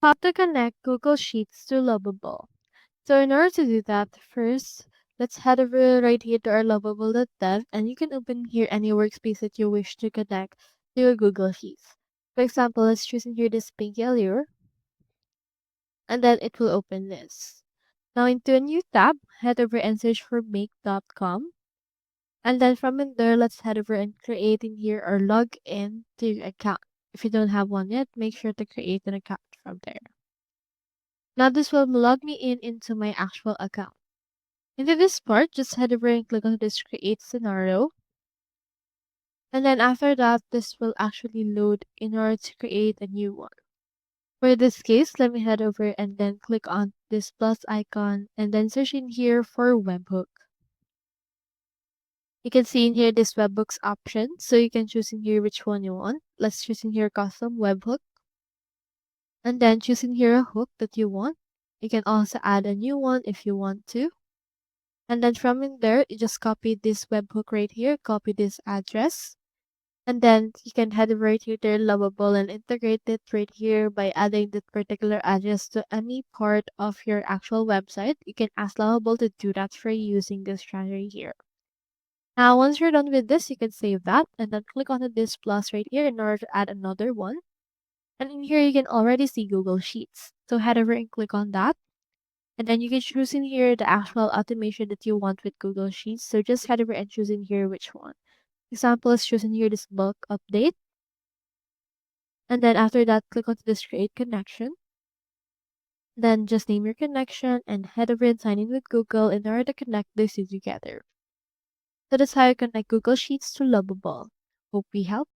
How to connect Google Sheets to Lovable. So in order to do that, first, let's head over right here to our lovable.dev and you can open here any workspace that you wish to connect to your Google Sheets. For example, let's choose in here this pinky allure and then it will open this. Now into a new tab, head over and search for make.com. And then from in there, let's head over and create in here or log in to your account. If you don't have one yet, make sure to create an account from there. Now this will log me in into my actual account. Into this part, just head over and click on this create scenario. And then after that, this will actually load in order to create a new one. For this case, let me head over and then click on this plus icon and then search in here for webhook. You can see in here this webhooks option. So you can choose in here which one you want. Let's choose in here custom webhook. And then choose in here a hook that you want. You can also add a new one if you want to. And then from in there, you just copy this webhook right here, copy this address. And then you can head right here to Lovable and integrate it right here by adding that particular address to any part of your actual website. You can ask Lovable to do that for you using this strategy here. Now, once you're done with this, you can save that and then click on this plus right here in order to add another one. And in here, you can already see Google Sheets. So head over and click on that. And then you can choose in here the actual automation that you want with Google Sheets. So just head over and choose in here which one. Example is choose in here this bulk update. And then after that, click on this create connection. Then just name your connection and head over and sign in with Google in order to connect these two together. So that's how you connect Google Sheets to Lovable. Hope we helped.